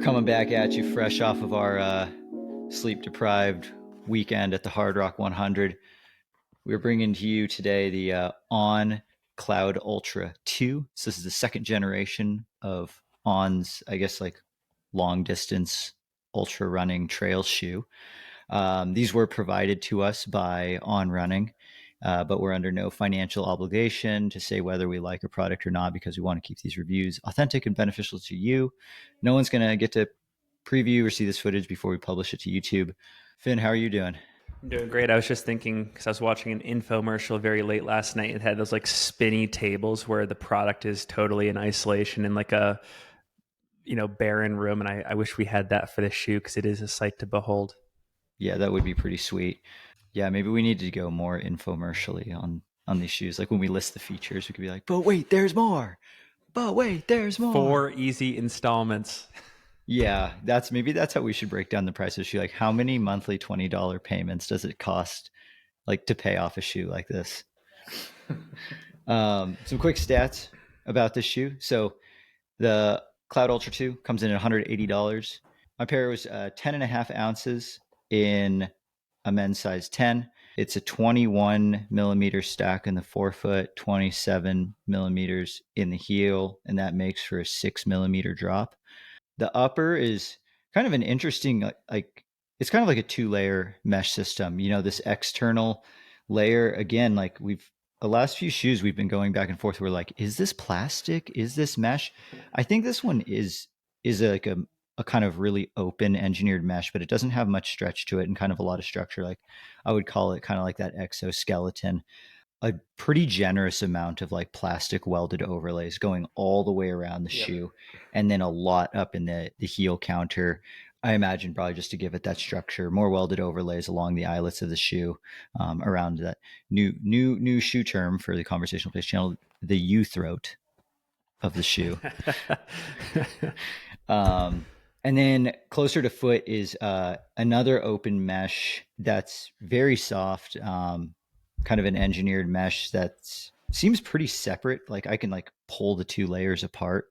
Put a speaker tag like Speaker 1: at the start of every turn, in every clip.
Speaker 1: coming back at you fresh off of our sleep-deprived weekend at the Hard Rock 100. We're bringing to you today the On Cloudultra 2. So this is the second generation of On's, I guess, like long-distance ultra running trail shoe. These were provided to us by On Running, but we're under no financial obligation to say whether we like a product or not because we want to keep these reviews authentic and beneficial to you. No one's going to get to preview or see this footage before we publish it to YouTube. Finn, how are you doing?
Speaker 2: I'm doing great. I was just thinking, because I was watching an infomercial very late last night. It had those like spinny tables where the product is totally in isolation in like a barren room, and I wish we had that for this shoe because it is a sight to behold.
Speaker 1: Yeah, that would be pretty sweet. Yeah, maybe we need to go more infomercially on these shoes. Like when we list the features, we could be like, but wait, there's more. But wait, there's more.
Speaker 2: 4 easy installments.
Speaker 1: Yeah, that's how we should break down the price of a shoe. Like how many monthly $20 payments does it cost like to pay off a shoe like this? Some quick stats about this shoe. So the Cloudultra 2 comes in at $180. My pair was 10 and a half ounces in a men's size 10. It's a 21 millimeter stack in the forefoot, 27 millimeters in the heel, and that makes for a 6 millimeter drop. The upper is kind of an interesting, like it's kind of like a 2-layer mesh system. You know, this external layer, again, like the last few shoes we've been going back and forth. We're like, is this plastic? Is this mesh? I think this one is like a kind of really open engineered mesh, but it doesn't have much stretch to it and kind of a lot of structure. Like I would call it kind of like that exoskeleton. A pretty generous amount of like plastic welded overlays going all the way around the shoe, and then a lot up in the heel counter. I imagine probably just to give it that structure, more welded overlays along the eyelets of the shoe, around that new shoe term for the Conversational Pace channel, the U throat of the shoe. And then closer to foot is another open mesh that's very soft, kind of an engineered mesh that seems pretty separate. Like I can like pull the 2 layers apart,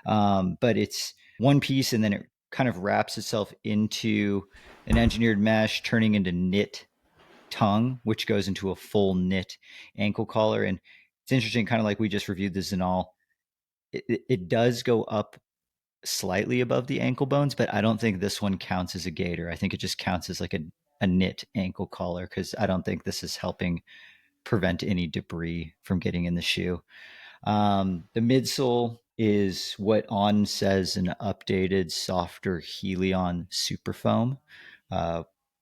Speaker 1: but it's one piece, and then it kind of wraps itself into an engineered mesh, turning into knit tongue, which goes into a full knit ankle collar. And it's interesting, kind of like we just reviewed the Zenal. It does go up slightly above the ankle bones, but I don't think this one counts as a gaiter. I think it just counts as like a knit ankle collar, because I don't think this is helping prevent any debris from getting in the shoe. The midsole is what On says an updated, softer Helion super foam.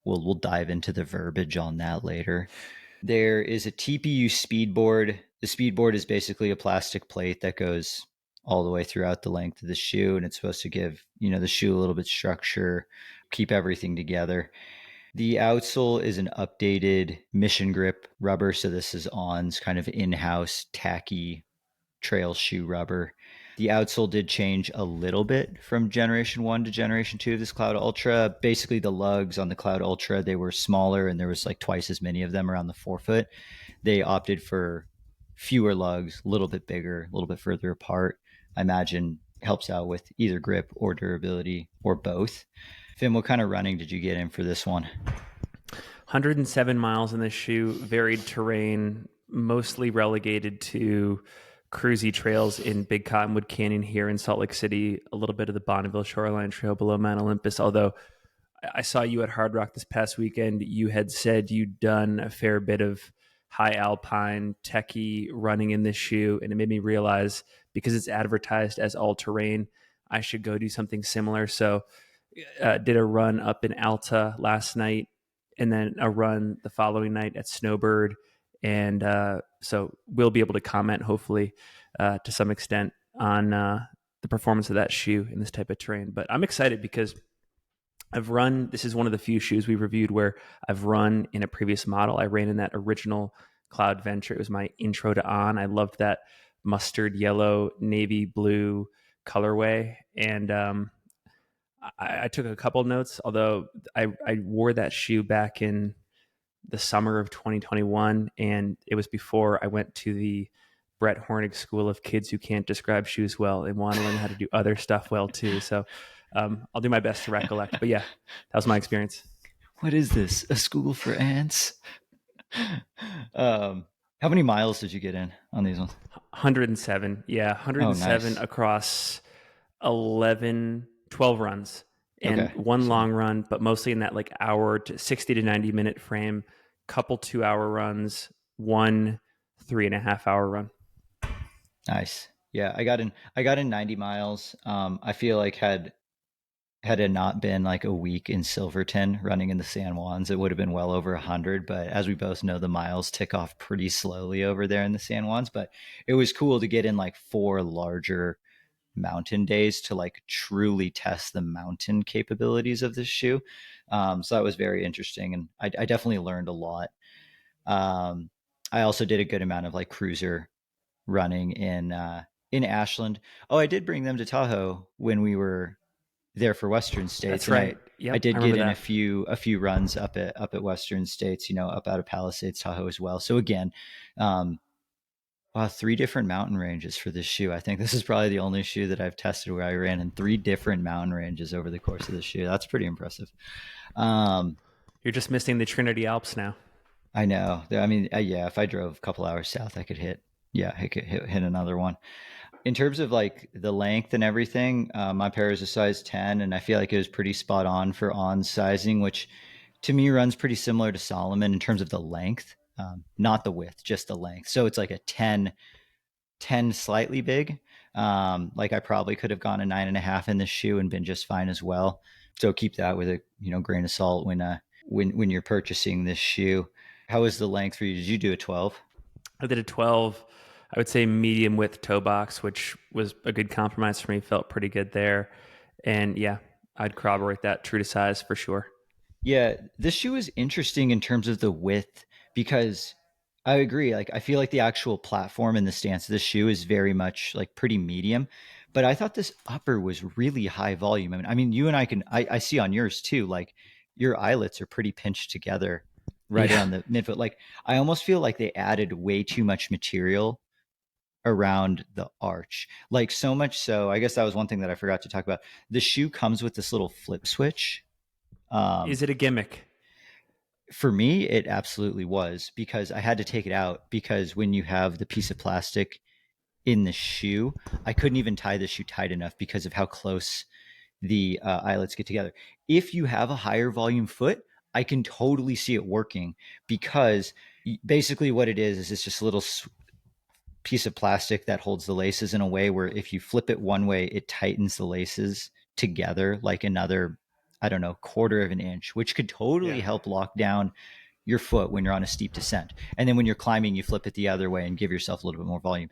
Speaker 1: We'll dive into the verbiage on that later. There is a TPU speedboard. The speedboard is basically a plastic plate that goes all the way throughout the length of the shoe, and it's supposed to give the shoe a little bit structure, keep everything together. The outsole is an updated mission grip rubber, so this is On's kind of in-house tacky trail shoe rubber. The outsole did change a little bit from generation 1 to generation 2 of this Cloudultra. Basically, the lugs on the Cloudultra, they were smaller, and there was like twice as many of them around the forefoot. They opted for fewer lugs, a little bit bigger, a little bit further apart. I imagine helps out with either grip or durability or both. Finn, what kind of running did you get in for this one?
Speaker 2: 107 miles in this shoe, varied terrain, mostly relegated to cruisy trails in Big Cottonwood Canyon here in Salt Lake City, a little bit of the Bonneville Shoreline Trail below Mount Olympus. Although I saw you at Hard Rock this past weekend, you had said you'd done a fair bit of high alpine, techie running in this shoe, and it made me realize, because it's advertised as all-terrain, I should go do something similar. So did a run up in Alta last night, and then a run the following night at Snowbird. And so we'll be able to comment, hopefully, to some extent on the performance of that shoe in this type of terrain. But I'm excited because this is one of the few shoes we've reviewed where I've run in a previous model. I ran in that original Cloud Venture. It was my intro to On. I loved that mustard yellow, navy blue colorway. And I took a couple notes, although I wore that shoe back in the summer of 2021, and it was before I went to the Brett Hornig School of Kids Who Can't Describe Shoes Well and want to learn how to do other stuff well too. So I'll do my best to recollect. But yeah, that was my experience.
Speaker 1: What is this? A school for ants? How many miles did you get in on these ones?
Speaker 2: 107. Yeah,
Speaker 1: Oh,
Speaker 2: 107
Speaker 1: nice.
Speaker 2: across 11, 12 runs and
Speaker 1: Okay.
Speaker 2: one
Speaker 1: So
Speaker 2: long run, but mostly in that like hour to 60 to 90 minute frame, couple 2 hour runs, one 3.5 hour run.
Speaker 1: nice. Yeah, I got in 90 miles. I feel like had it not been like a week in Silverton running in the San Juans, it would have been well over 100. But as we both know, the miles tick off pretty slowly over there in the San Juans. But it was cool to get in like four larger mountain days to like truly test the mountain capabilities of this shoe. So that was very interesting, and I definitely learned a lot. Um, I also did a good amount of like cruiser running in Ashland. Oh, I did bring them to Tahoe when we were there for Western States,
Speaker 2: That's
Speaker 1: and I
Speaker 2: right. Yep,
Speaker 1: I
Speaker 2: I
Speaker 1: did get
Speaker 2: remember
Speaker 1: in
Speaker 2: that.
Speaker 1: a few runs up at Western States, up out of Palisades, Tahoe as well. So again, um, wow, three different mountain ranges for this shoe. I think this is probably the only shoe that I've tested where I ran in three different mountain ranges over the course of the shoe. That's pretty impressive. Um,
Speaker 2: You're just missing the Trinity Alps now.
Speaker 1: I know. I mean, yeah, if I drove a couple hours south, I could hit. Yeah, I could hit another one. In terms of like the length and everything, my pair is a size 10, and I feel like it was pretty spot on for on sizing, which to me runs pretty similar to Solomon in terms of the length, not the width, just the length. So it's like a 10 slightly big. Like I probably could have gone a 9.5 in this shoe and been just fine as well. So keep that with a grain of salt when you're purchasing this shoe. How was the length for you? Did you do a 12?
Speaker 2: I did a 12, I would say medium width toe box, which was a good compromise for me. Felt pretty good there. And yeah, I'd corroborate that true to size for sure.
Speaker 1: Yeah, this shoe is interesting in terms of the width because I agree. Like, I feel like the actual platform and the stance of the shoe is very much like pretty medium, but I thought this upper was really high volume. I mean, you and I see on yours too, like your eyelets are pretty pinched together right
Speaker 2: Yeah.
Speaker 1: around the midfoot. Like, I almost feel like they added way too much material around the arch. Like, so much so, I guess that was one thing that I forgot to talk about. The shoe comes with this little flip switch. Um,
Speaker 2: Is it a gimmick?
Speaker 1: For me, it absolutely was because I had to take it out because when you have the piece of plastic in the shoe, I couldn't even tie the shoe tight enough because of how close the eyelets get together. If you have a higher volume foot, I can totally see it working because basically what it is it's just a little piece of plastic that holds the laces in a way where if you flip it one way, it tightens the laces together like another, I don't know, quarter of an inch, which could totally
Speaker 2: Yeah.
Speaker 1: help lock down your foot when you're on a steep descent. And then when you're climbing, you flip it the other way and give yourself a little bit more volume.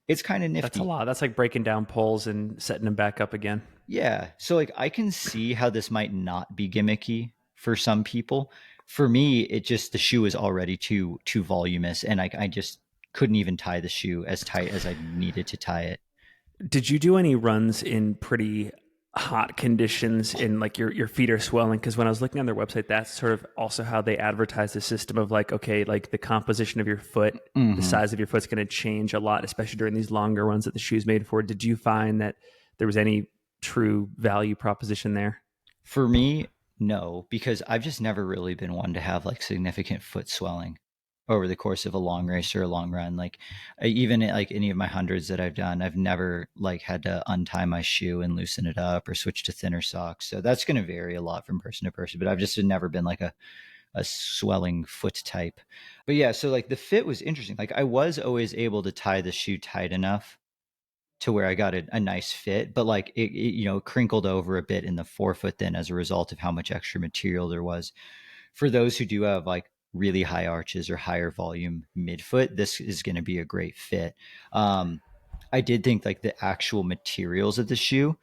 Speaker 1: It's kind of
Speaker 2: That's a
Speaker 1: nifty.
Speaker 2: lot. That's like breaking down poles and setting them back up again.
Speaker 1: Yeah. So like I can see how this might not be gimmicky for some people. For me, it just the shoe is already too voluminous and I just couldn't even tie the shoe as tight as I needed to tie it.
Speaker 2: Did you do any runs in pretty hot conditions in like your feet are swelling? Because when I was looking on their website, that's sort of also how they advertise the system of like, okay, like the composition of your foot, the
Speaker 1: Hmm.
Speaker 2: size of your foot's going to change a lot, especially during these longer runs that the shoe's made for. Did you find that there was any true value proposition there?
Speaker 1: For me, no, because I've just never really been one to have like significant foot swelling over the course of a long race or a long run. Like even at, like any of my hundreds that I've done, I've never like had to untie my shoe and loosen it up or switch to thinner socks. So that's going to vary a lot from person to person. But I've just never been like a swelling foot type. But yeah, so like the fit was interesting. Like I was always able to tie the shoe tight enough to where I got a nice fit, but like it crinkled over a bit in the forefoot then as a result of how much extra material there was. For those who do have like really high arches or higher volume midfoot, this is going to be a great fit. Um, I did think like the actual materials of the shoe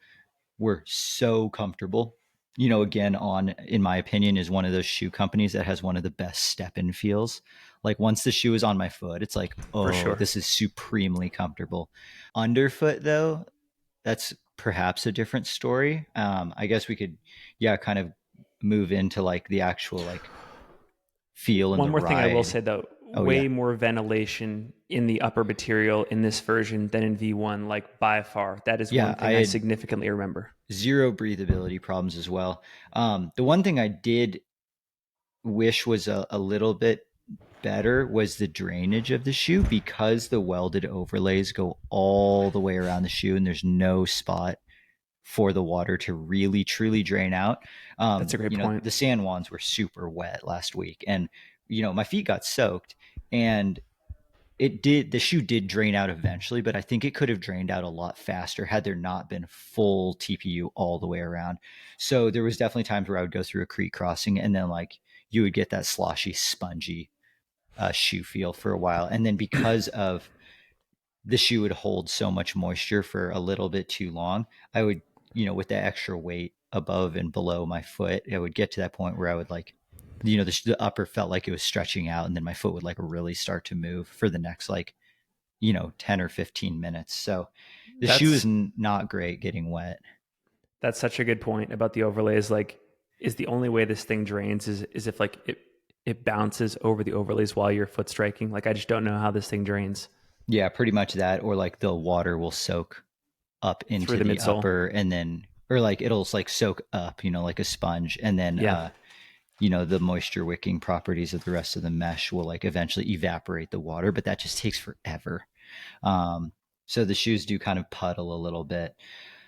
Speaker 1: were so comfortable. Again, On, in my opinion, is one of those shoe companies that has one of the best step in feels. Like once the shoe is on my foot, it's like,
Speaker 2: For
Speaker 1: oh,
Speaker 2: sure.
Speaker 1: this is supremely comfortable. Underfoot, though, that's perhaps a different story. I guess we could, yeah, kind of move into like the actual like feel and
Speaker 2: One
Speaker 1: the
Speaker 2: more thing I will
Speaker 1: ride.
Speaker 2: say though,
Speaker 1: Oh yeah.
Speaker 2: way more ventilation in the upper material in this version than in V1, like by far. That is
Speaker 1: Yeah,
Speaker 2: one
Speaker 1: I
Speaker 2: thing I
Speaker 1: had
Speaker 2: significantly remember.
Speaker 1: zero breathability problems as well. The one thing I did wish was a little bit better was the drainage of the shoe, because the welded overlays go all the way around the shoe and there's no spot for the water to really truly drain out.
Speaker 2: That's a great point.
Speaker 1: The San Juans were super wet last week, and my feet got soaked, and the shoe did drain out eventually, but I think it could have drained out a lot faster had there not been full TPU all the way around. So there was definitely times where I would go through a creek crossing, and then like you would get that sloshy, spongy shoe feel for a while, and then because of the shoe would hold so much moisture for a little bit too long, I would, with that extra weight above and below my foot, it would get to that point where I would like, the upper felt like it was stretching out, and then my foot would like really start to move for the next like, 10 or 15 minutes. So the shoe is
Speaker 2: That's
Speaker 1: not great getting wet.
Speaker 2: that's such a good point about the overlays. Like, is the only way this thing drains is if like it bounces over the overlays while your foot striking. Like, I just don't know how this thing drains
Speaker 1: Yeah, pretty much that. Or like the water will soak up
Speaker 2: through
Speaker 1: into
Speaker 2: the
Speaker 1: the
Speaker 2: midsole.
Speaker 1: upper, and then, or like it'll like soak up, like a sponge. And then,
Speaker 2: Yeah,
Speaker 1: the moisture wicking properties of the rest of the mesh will like eventually evaporate the water, but that just takes forever. Um, so the shoes do kind of puddle a little bit.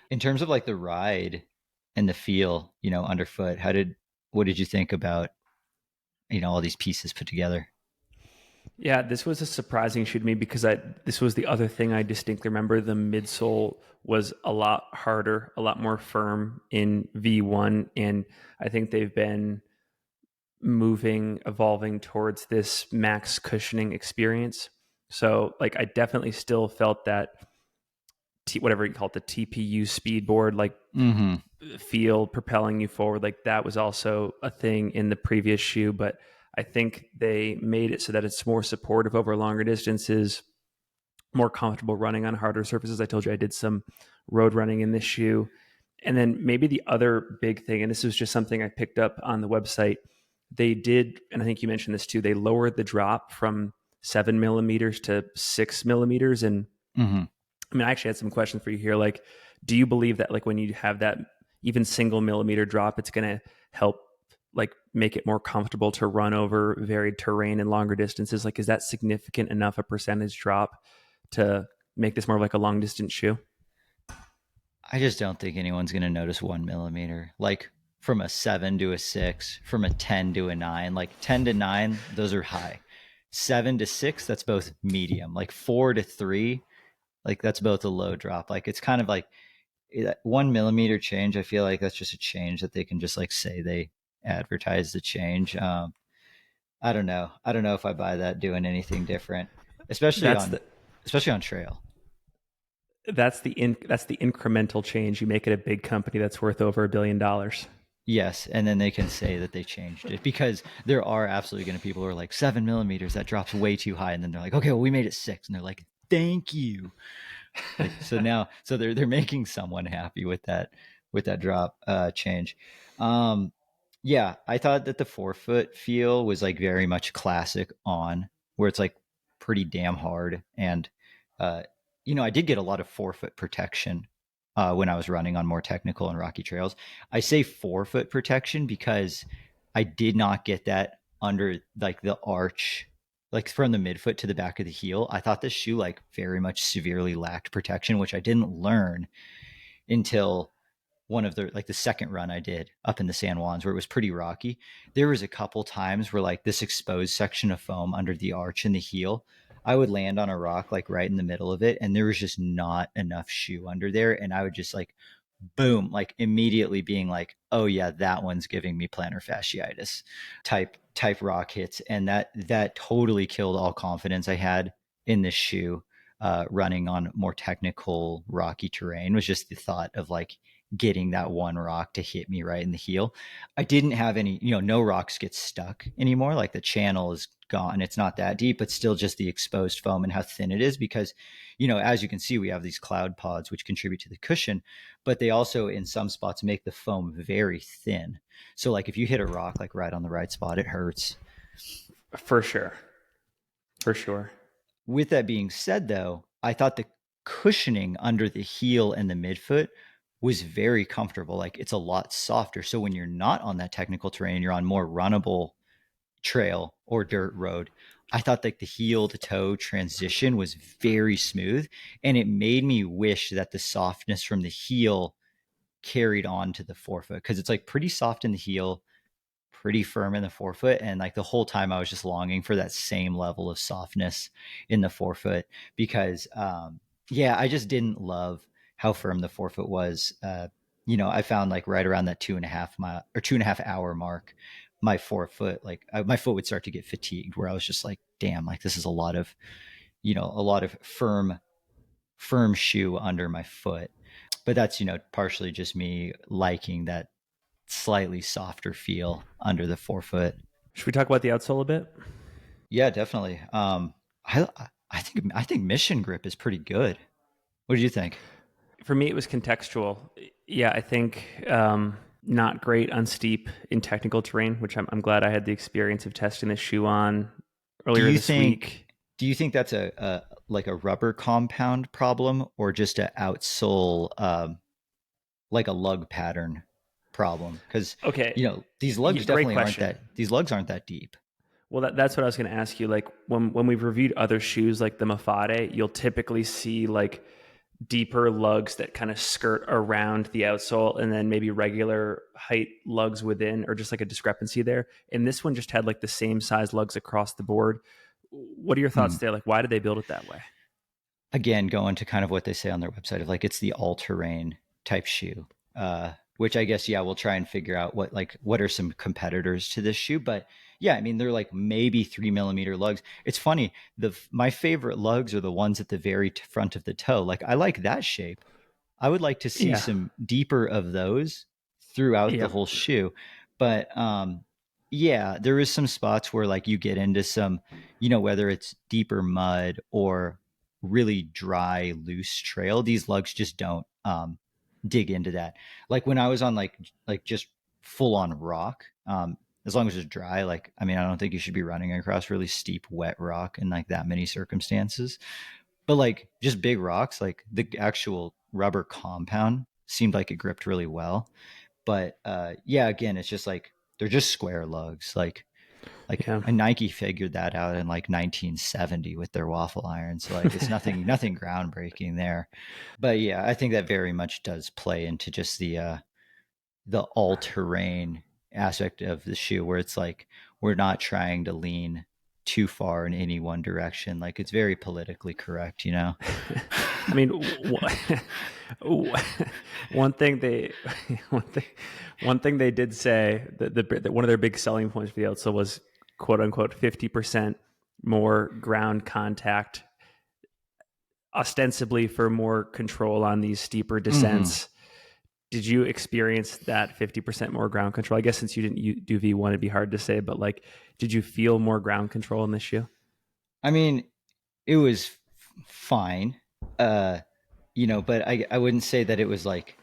Speaker 1: In terms of like the ride and the feel, underfoot, what did you think about, all these pieces put together?
Speaker 2: yeah. This was a surprising shoe to me because this was the other thing I distinctly remember. The midsole was a lot harder, a lot more firm in V1, and I think they've been evolving towards this max cushioning experience. So, like, I definitely still felt that whatever you call it, the TPU speed board, like
Speaker 1: Mm-hmm.
Speaker 2: feel propelling you forward. Like that was also a thing in the previous shoe, but I think they made it so that it's more supportive over longer distances, more comfortable running on harder surfaces. I told you I did some road running in this shoe. And then maybe the other big thing, and this was just something I picked up on the website, they did, and I think you mentioned this too, they lowered the drop from 7 millimeters to 6 millimeters. And
Speaker 1: Mm-hmm.
Speaker 2: I mean, I actually had some questions for you here. Like, do you believe that, like, when you have that even single millimeter drop, it's going to help, like, make it more comfortable to run over varied terrain and longer distances? Like, is that significant enough a percentage drop to make this more of like a long distance shoe?
Speaker 1: I just don't think anyone's going to notice 1 millimeter. Like from a 7 to a 6, from a 10 to a 9, like 10 to 9, those are high. 7 to 6, that's both medium. Like 4 to 3, like that's both a low drop. Like it's kind of like 1 millimeter change. I feel like that's just a change that they can just like say they advertise the change. I don't know. I don't know if I buy that doing anything different, especially
Speaker 2: That's
Speaker 1: on
Speaker 2: the
Speaker 1: especially on trail.
Speaker 2: that's the incremental change. You make it a big company that's worth over $1 billion.
Speaker 1: Yes, and then they can say that they changed it, because there are absolutely going to people who are like 7 millimeters, that drops way too high, and then they're like, okay, well we made it 6, and they're like, thank you. Like so now, so they're making someone happy with that drop change. Um, yeah, I thought that the forefoot feel was like very much classic on, where it's like pretty damn hard, and uh, I did get a lot of forefoot protection when I was running on more technical and rocky trails. I say forefoot protection because I did not get that under like the arch, like from the midfoot to the back of the heel. I thought this shoe like very much severely lacked protection, which I didn't learn until one of the second run I did up in the San Juans, where it was pretty rocky. There was a couple times where like this exposed section of foam under the arch and the heel, I would land on a rock like right in the middle of it, and there was just not enough shoe under there, and I would just like boom, like immediately being like, oh yeah, that one's giving me plantar fasciitis type rock hits, and that totally killed all confidence I had in this shoe. Running on more technical rocky terrain was just the thought of like getting that one rock to hit me right in the heel. I didn't have any, no rocks get stuck anymore. Like the channel is gone. It's not that deep, but still just the exposed foam and how thin it is, because, as you can see, we have these cloud pods which contribute to the cushion, but they also in some spots make the foam very thin. So like if you hit a rock like right on the right spot, it hurts.
Speaker 2: For sure. For sure.
Speaker 1: With that being said, though, I thought the cushioning under the heel and the midfoot was very comfortable. Like it's a lot softer. So when you're not on that technical terrain, you're on more runnable trail or dirt road. I thought like the heel to toe transition was very smooth, and it made me wish that the softness from the heel carried on to the forefoot because it's like pretty soft in the heel, pretty firm in the forefoot. And like the whole time I was just longing for that same level of softness in the forefoot because, yeah, I just didn't love how firm the forefoot was. I found like right around that 2.5 mile or 2.5 hour mark, my forefoot, like my foot would start to get fatigued where I was just like, damn, like this is a lot of firm shoe under my foot. But that's, partially just me liking that slightly softer feel under the forefoot.
Speaker 2: Should we talk about the outsole a bit?
Speaker 1: Yeah, definitely. I I think Mission Grip is pretty good. What do you think?
Speaker 2: For me, it was contextual. Yeah, I think not great on steep in technical terrain, which I'm glad I had the experience of testing this shoe on
Speaker 1: Do
Speaker 2: earlier
Speaker 1: you
Speaker 2: this
Speaker 1: think
Speaker 2: week.
Speaker 1: do you think that's a like a rubber compound problem or just a outsole like a lug pattern problem? Because
Speaker 2: Okay, great question.
Speaker 1: these lugs aren't that deep.
Speaker 2: Well, that's what I was going to ask you. Like when we've reviewed other shoes, like the Mafate, you'll typically see like deeper lugs that kind of skirt around the outsole, and then maybe regular height lugs within, or just like a discrepancy there. And this one just had like the same size lugs across the board. What are your
Speaker 1: Hmm.
Speaker 2: thoughts there? Like, why did they build it that way?
Speaker 1: Again, going to kind of what they say on their website of like it's the all-terrain type shoe, which I guess, yeah, we'll try and figure out what are some competitors to this shoe. But yeah, I mean they're like maybe 3 millimeter lugs. It's funny, the my favorite lugs are the ones at the very front of the toe. Like I like that shape. I would like to see
Speaker 2: Yeah.
Speaker 1: some deeper of those throughout the
Speaker 2: Yep.
Speaker 1: whole shoe. But yeah, there is some spots where like you get into some, whether it's deeper mud or really dry, loose trail, these lugs just don't dig into that. Like when I was on like just full on rock, as long as it's dry, like I mean, I don't think you should be running across really steep, wet rock in like that many circumstances. But like just big rocks, like the actual rubber compound seemed like it gripped really well. But yeah, again, it's just like they're just square lugs. Like
Speaker 2: Yeah.
Speaker 1: a Nike figured that out in like 1970 with their waffle iron. So like it's nothing groundbreaking there. But yeah, I think that very much does play into just the all terrain aspect of the shoe where it's like we're not trying to lean too far in any one direction. Like it's very politically correct, you know?
Speaker 2: I mean, one thing they one thing one thing they did say that one of their big selling points for the outsole was quote unquote 50% more ground contact, ostensibly for more control on these steeper
Speaker 1: Mm-hmm.
Speaker 2: descents. Did you experience that 50% more ground control? I guess since you didn't do V1, it'd be hard to say, but like, did you feel more ground control in this shoe?
Speaker 1: I mean, it was fine. Uh, but I wouldn't say that it was like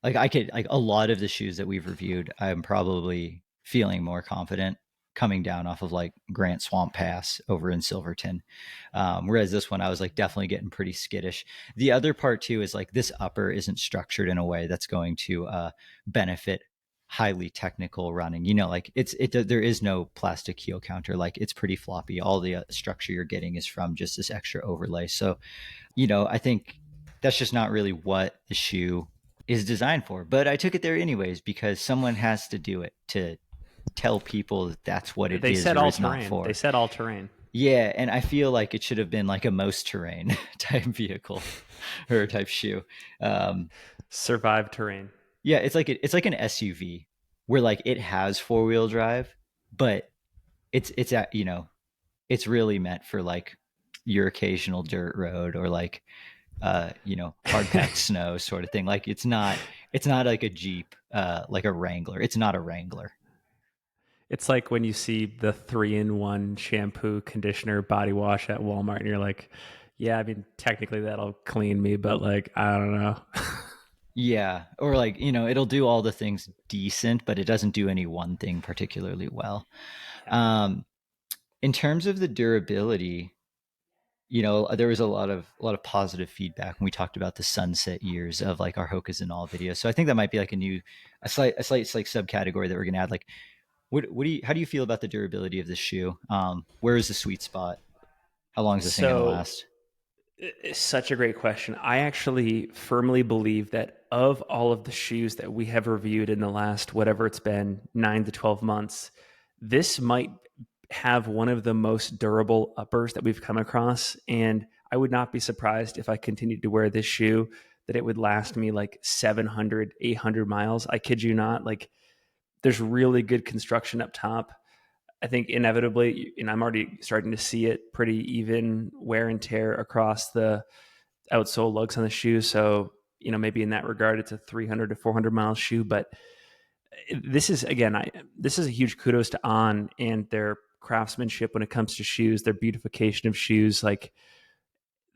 Speaker 1: I could like a lot of the shoes that we've reviewed, I'm probably feeling more confident coming down off of like Grant Swamp Pass over in Silverton. Whereas this one, I was like definitely getting pretty skittish. The other part too is like this upper isn't structured in a way that's going to benefit highly technical running. Like there is no plastic heel counter. Like it's pretty floppy. All the structure you're getting is from just this extra overlay. So I think that's just not really what the shoe is designed for. But I took it there anyways because someone has to do it to tell people that that's what it
Speaker 2: They
Speaker 1: is
Speaker 2: said
Speaker 1: or
Speaker 2: all
Speaker 1: is not
Speaker 2: terrain. They
Speaker 1: for.
Speaker 2: said all terrain.
Speaker 1: Yeah, and I feel like it should have been like a most terrain type vehicle or type shoe. Um,
Speaker 2: Survive terrain.
Speaker 1: yeah, it's like an SUV where like it has four-wheel drive, but it's at it's really meant for like your occasional dirt road or like hard packed snow sort of thing. Like it's not like a Jeep, like a Wrangler. It's not a Wrangler.
Speaker 2: It's like when you see the 3-in-1 shampoo, conditioner, body wash at Walmart, and you're like, yeah, I mean, technically that'll clean me, but like, I don't know.
Speaker 1: Yeah. Or like, it'll do all the things decent, but it doesn't do any one thing particularly well.
Speaker 2: Yeah.
Speaker 1: Um, in terms of the durability, there was a lot of positive feedback when we talked about the sunset years of like our Hokas and all videos. So I think that might be like a slight like subcategory that we're gonna add. Like, how do you feel about the durability of this shoe? Where is the sweet spot? How long is this thing gonna
Speaker 2: So,
Speaker 1: last?
Speaker 2: it's such a great question. I actually firmly believe that of all of the shoes that we have reviewed in the last, whatever it's been, 9 to 12 months, this might have one of the most durable uppers that we've come across. And I would not be surprised if I continued to wear this shoe that it would last me like 700, 800 miles. I kid you not. Like, there's really good construction up top. I think inevitably, and I'm already starting to see it, pretty even wear and tear across the outsole lugs on the shoe. So, maybe in that regard, it's a 300 to 400 mile shoe. But this is, again, this is a huge kudos to On and their craftsmanship when it comes to shoes, their beautification of shoes, like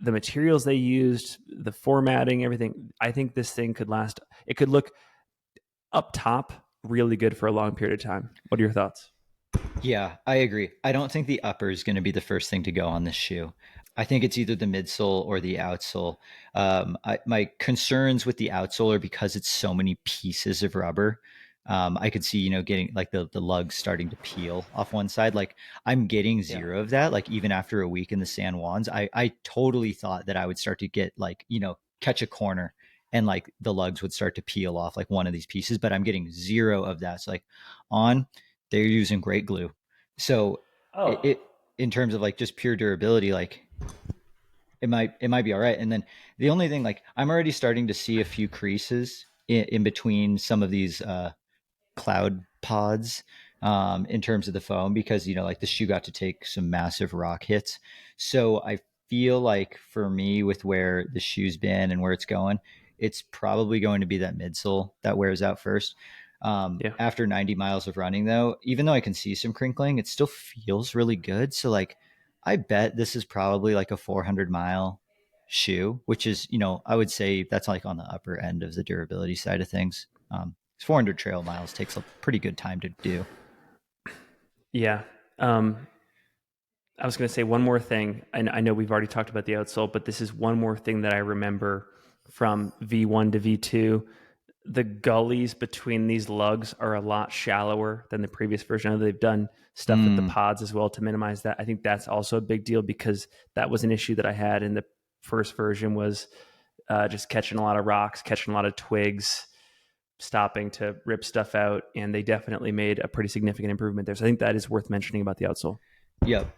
Speaker 2: the materials they used, the formatting, everything. I think this thing could last. It could look up top really good for a long period of time. What are your thoughts?
Speaker 1: Yeah, I agree. I don't think the upper is going to be the first thing to go on this shoe. I think it's either the midsole or the outsole. My concerns with the outsole are because it's so many pieces of rubber. I could see, getting like the lugs starting to peel off one side. Like I'm getting
Speaker 2: Yeah.
Speaker 1: zero of that. Like even after a week in the San Juans, I totally thought that I would start to get like, catch a corner and like the lugs would start to peel off like one of these pieces, but I'm getting zero of that. So like on they're using great glue. So
Speaker 2: Oh,
Speaker 1: it in terms of like just pure durability, like it might be all right. And then the only thing, like I'm already starting to see a few creases in between some of these cloud pods in terms of the foam because like the shoe got to take some massive rock hits. So I feel like for me with where the shoe's been and where it's going, it's probably going to be that midsole that wears out first.
Speaker 2: yeah.
Speaker 1: After 90 miles of running though, even though I can see some crinkling, it still feels really good. So like I bet this is probably like a 400-mile shoe, which is, I would say that's like on the upper end of the durability side of things. 400 trail miles takes a pretty good time to do.
Speaker 2: Yeah. Um, I was going to say one more thing. I know we've already talked about the outsole, but this is one more thing that I remember from V1 to V2. The gullies between these lugs are a lot shallower than the previous version. I know they've done stuff with the
Speaker 1: Mm,
Speaker 2: pods as well to minimize that. I think that's also a big deal because that was an issue that I had in the first version was just catching a lot of rocks, catching a lot of twigs, stopping to rip stuff out, and they definitely made a pretty significant improvement there. So I think that is worth mentioning about the outsole.
Speaker 1: yep.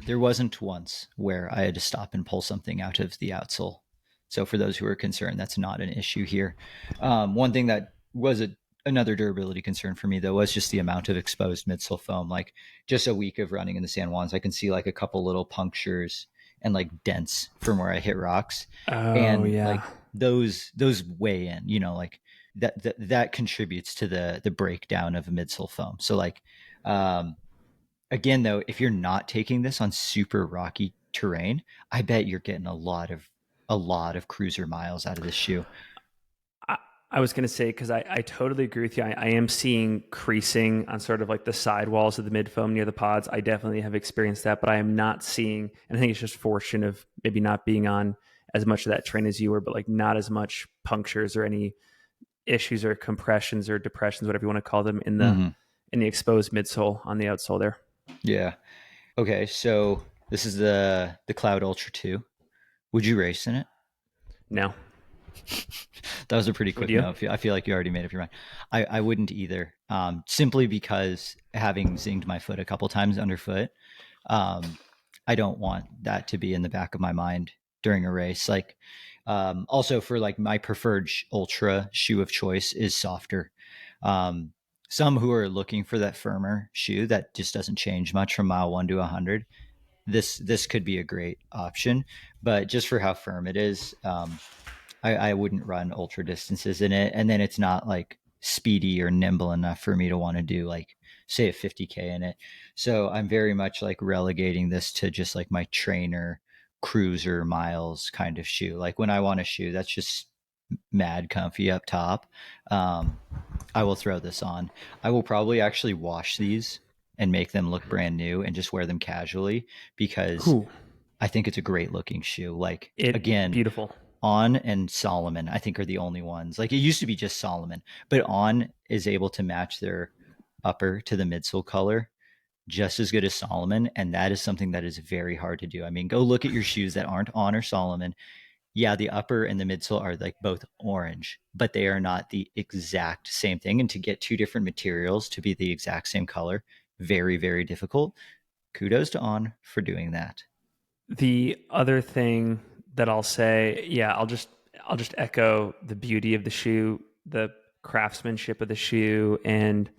Speaker 1: There wasn't once where I had to stop and pull something out of the outsole. So for those who are concerned, that's not an issue here. One thing that was another durability concern for me though was just the amount of exposed midsole foam. Like just a week of running in the San Juans, I can see like a couple little punctures and like dents from where I hit rocks,
Speaker 2: Oh
Speaker 1: and
Speaker 2: yeah.
Speaker 1: like those weigh in. Like that contributes to the breakdown of a midsole foam. So like um, again though, if you're not taking this on super rocky terrain, I bet you're getting a lot of cruiser miles out of this shoe.
Speaker 2: I, I was going to say, because I totally agree with you. I am seeing creasing on sort of like the sidewalls of the mid foam near the pods. I definitely have experienced that, but I am not seeing, and I think it's just fortune of maybe not being on as much of that train as you were, but like not as much punctures or any issues or compressions or depressions, whatever you want to call them,
Speaker 1: Hmm.
Speaker 2: in the exposed midsole on the outsole there.
Speaker 1: Yeah. Okay, so this is the Cloud Ultra 2. Would you race in it?
Speaker 2: No,
Speaker 1: That was a pretty
Speaker 2: would
Speaker 1: quick
Speaker 2: you?
Speaker 1: no. I feel like you already made up your mind. I wouldn't either. Simply because having zinged my foot a couple times underfoot, um, I don't want that to be in the back of my mind during a race. Like, also for like my preferred ultra shoe of choice is softer. Um, some who are looking for that firmer shoe that just doesn't change much from mile 1 to 100, this could be a great option. But just for how firm it is, I wouldn't run ultra distances in it. And then it's not like speedy or nimble enough for me to want to do like say a 50K in it. So I'm very much like relegating this to just like my trainer cruiser miles kind of shoe. Like when I want a shoe that's just mad comfy up top, I will throw this on. I will probably actually wash these and make them look brand new and just wear them casually because
Speaker 2: Ooh,
Speaker 1: I think it's a great looking shoe. Like again,
Speaker 2: beautiful.
Speaker 1: On and Solomon, I think, are the only ones. Like it used to be just Solomon, but On is able to match their upper to the midsole color just as good as Solomon. And that is something that is very hard to do. I mean, go look at your shoes that aren't On or Solomon. Yeah, the upper and the midsole are like both orange, but they are not the exact same thing. And to get two different materials to be the exact same color, very, very difficult. Kudos to On for doing that.
Speaker 2: The other thing that I'll say, yeah, I'll just echo the beauty of the shoe, the craftsmanship of the shoe, and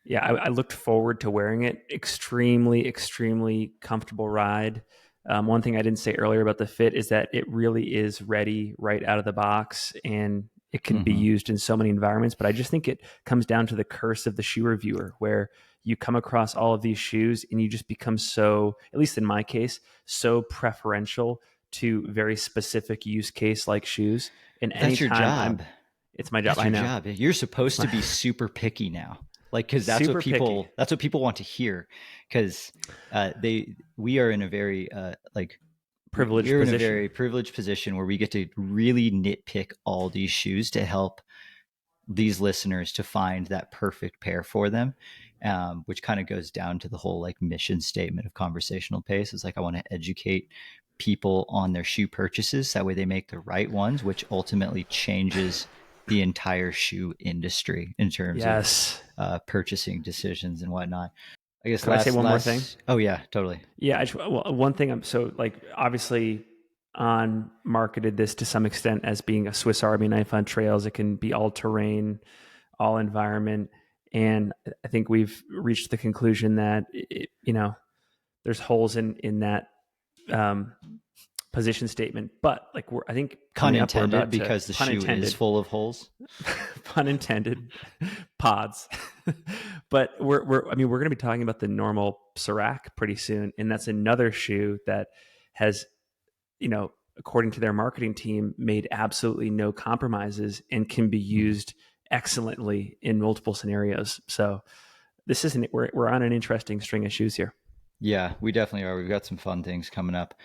Speaker 2: yeah, I looked forward to wearing it. Extremely, extremely comfortable ride. One thing I didn't say earlier about the fit is that it really is ready right out of the box, and it can be
Speaker 1: Mm-hmm.
Speaker 2: used in so many environments. But I just think it comes down to the curse of the shoe reviewer, where you come across all of these shoes and you just become so, at least in my case, so preferential to very specific use case like shoes. And
Speaker 1: But that's your
Speaker 2: anytime I'm,
Speaker 1: job.
Speaker 2: it's my job.
Speaker 1: That's
Speaker 2: I
Speaker 1: your
Speaker 2: know.
Speaker 1: job. You're
Speaker 2: It's
Speaker 1: supposed to
Speaker 2: my
Speaker 1: be super picky now. Like, cause
Speaker 2: super picky.
Speaker 1: that's what people want to hear. Cause, we are in a very,
Speaker 2: Privileged
Speaker 1: we're in a
Speaker 2: position.
Speaker 1: very privileged position where we get to really nitpick all these shoes to help these listeners to find that perfect pair for them, which kind of goes down to the whole like mission statement of conversational pace. It's like I want to educate people on their shoe purchases. That way they make the right ones, which ultimately changes the entire shoe industry in terms of
Speaker 2: Yes.
Speaker 1: purchasing decisions and whatnot. I guess
Speaker 2: Could I say one more thing?
Speaker 1: last. Oh yeah, totally.
Speaker 2: Yeah, well, one thing I'm so like obviously on marketed this to some extent as being a Swiss Army knife on trails. It can be all terrain, all environment, and I think we've reached the conclusion that there's holes in that um, position statement. But like I think
Speaker 1: Pun
Speaker 2: coming up, we're
Speaker 1: intended,
Speaker 2: about to
Speaker 1: because the
Speaker 2: pun
Speaker 1: shoe is
Speaker 2: intended,
Speaker 1: full of holes.
Speaker 2: pun intended, pods. But I mean we're going to be talking about the normal Serac pretty soon, and that's another shoe that has, according to their marketing team, made absolutely no compromises and can be used excellently in multiple scenarios. So this is we're on an interesting string of shoes here.
Speaker 1: Yeah, we definitely are. We've got some fun things coming up.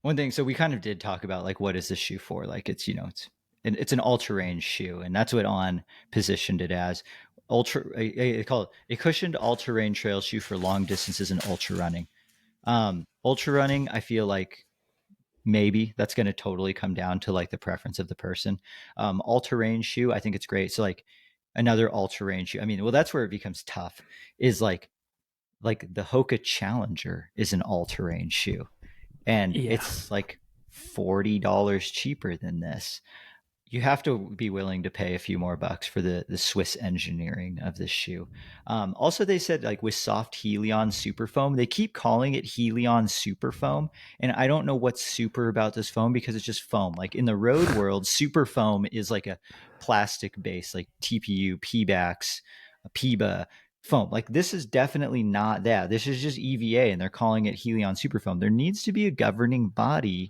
Speaker 1: One thing, so we kind of did talk about like what is this shoe for? Like it's an ultra range shoe, and that's what On positioned it as. They call it a cushioned ultra range trail shoe for long distances and ultra running. Ultra running, I feel like maybe that's going to totally come down to like the preference of the person. Ultra range shoe, I think it's great. So like another ultra range shoe. I mean, well, that's where it becomes tough. Is like the Hoka Challenger is an all terrain shoe, and
Speaker 2: Yeah.
Speaker 1: it's like $40 cheaper than this. You have to be willing to pay a few more bucks for the Swiss engineering of this shoe. Also, they said like with soft Helion super foam, they keep calling it Helion super foam, and I don't know what's super about this foam because it's just foam. Like in the road world, super foam is like a plastic base, like TPU, PBAX, PBA foam. Like this is definitely not that. This is just EVA, and they're calling it Helion super foam. There needs to be a governing body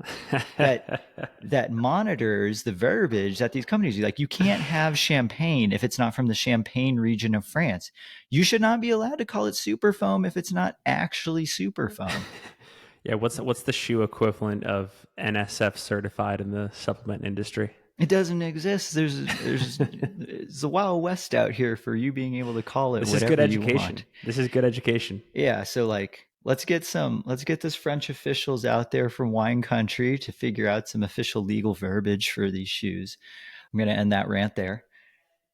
Speaker 1: that monitors the verbiage that these companies do. Like you can't have champagne if it's not from the Champagne region of France. You should not be allowed to call it super foam if it's not actually super foam.
Speaker 2: Yeah, what's the shoe equivalent of NSF certified in the supplement industry?
Speaker 1: It doesn't exist. There's it's the Wild West out here for you being able to call it
Speaker 2: This is good
Speaker 1: whatever you want.
Speaker 2: education. This is good education.
Speaker 1: Yeah, so like let's get this French officials out there from wine country to figure out some official legal verbiage for these shoes. I'm going to end that rant there.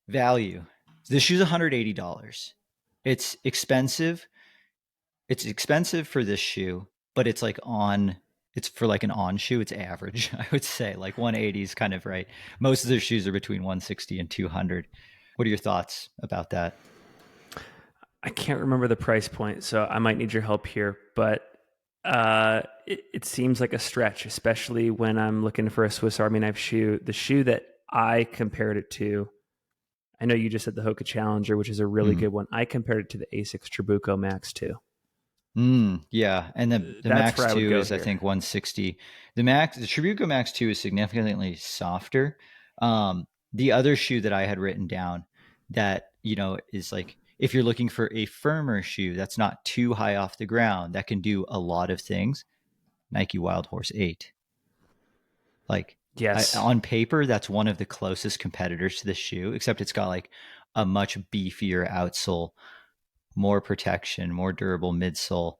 Speaker 1: Value. This shoe's $180. It's expensive. It's expensive for this shoe, but it's for like an On shoe, it's average. I would say like 180 is kind of right. Most of their shoes are between 160 and 200. What are your thoughts about that?
Speaker 2: I can't remember the price point, so I might need your help here. But it seems like a stretch, especially when I'm looking for a Swiss Army knife shoe. The shoe that I compared it to, I know you just said the Hoka Challenger, which is a really
Speaker 1: Mm.
Speaker 2: good one. I compared it to the Asics Trabuco Max 2.
Speaker 1: Yeah, and the
Speaker 2: That's
Speaker 1: Max
Speaker 2: where I would
Speaker 1: 2
Speaker 2: go
Speaker 1: is I
Speaker 2: here.
Speaker 1: think 160. The Tribuco Max 2 is significantly softer. The other shoe that I had written down that is like if you're looking for a firmer shoe that's not too high off the ground, that can do a lot of things, Nike Wild Horse 8. Like
Speaker 2: Yes.
Speaker 1: on paper, that's one of the closest competitors to the shoe, except it's got like a much beefier outsole, more protection, more durable midsole,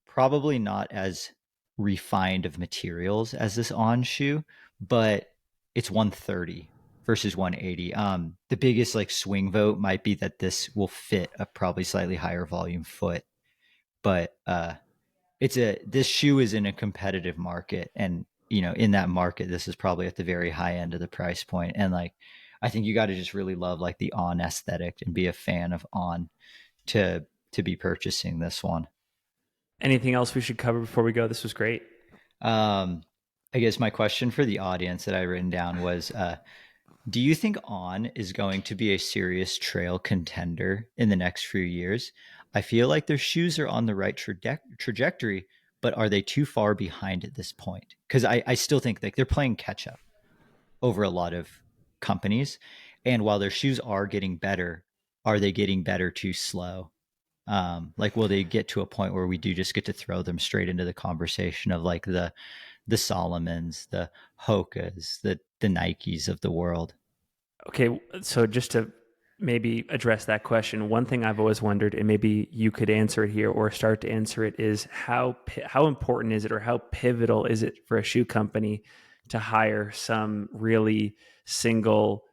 Speaker 1: probably not as refined of materials as this On shoe, but it's 130 versus 180. The biggest like swing vote might be that this will fit a probably slightly higher volume foot, but it's a this shoe is in a competitive market, and in that market, this is probably at the very high end of the price point, and like I think you got to just really love like the On aesthetic and be a fan of On to be purchasing this one.
Speaker 2: Anything else we should cover before we go? This was great.
Speaker 1: Um, I guess my question for the audience that I written down was, do you think On is going to be a serious trail contender in the next few years? I feel like their shoes are on the right trajectory, but are they too far behind at this point? Because I still think like they're playing catch up over a lot of companies. And while their shoes are getting better, are they getting better too slow? Like, will they get to a point where we do just get to throw them straight into the conversation of like the Solomons, the Hokas, the Nikes of the world?
Speaker 2: Okay, so just to maybe address that question, one thing I've always wondered, and maybe you could answer it here or start to answer it, is how important is it or how pivotal is it for a shoe company to hire some really single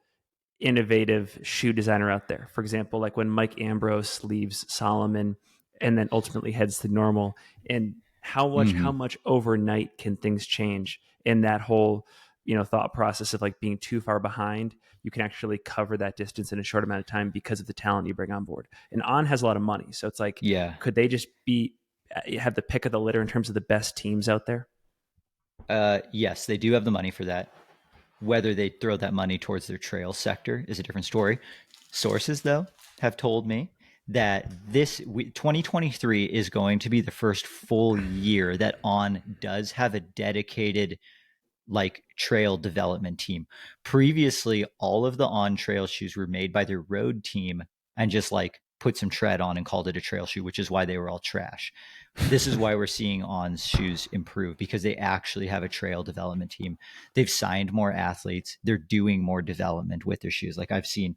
Speaker 2: innovative shoe designer out there? For example, like when Mike Ambrose leaves Solomon and then ultimately heads to Normal, and how
Speaker 1: Mm-hmm.
Speaker 2: much overnight can things change in that whole thought process of like being too far behind? You can actually cover that distance in a short amount of time because of the talent you bring on board. And On has a lot of money, so it's like,
Speaker 1: Yeah.
Speaker 2: could they just be have the pick of the litter in terms of the best teams out there?
Speaker 1: Yes, they do have the money for that. Whether they throw that money towards their trail sector is a different story. Sources, though, have told me that 2023 is going to be the first full year that On does have a dedicated like trail development team. Previously, all of the On trail shoes were made by their road team and just like put some tread on and called it a trail shoe, which is why they were all trash. This is why we're seeing On's shoes improve, because they actually have a trail development team. They've signed more athletes. They're doing more development with their shoes. Like I've seen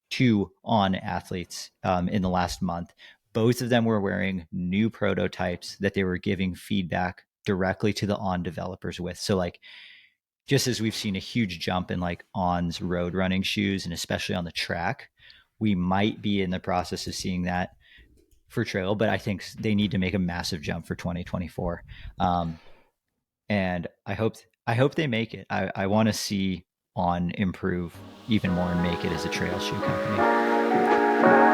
Speaker 1: two On athletes in the last month. Both of them were wearing new prototypes that they were giving feedback directly to the On developers with. So like just as we've seen a huge jump in like On's road running shoes and especially on the track, we might be in the process of seeing that for trail, but I think they need to make a massive jump for 2024. Um, and I hope they make it. I want to see On improve even more and make it as a trail shoe company.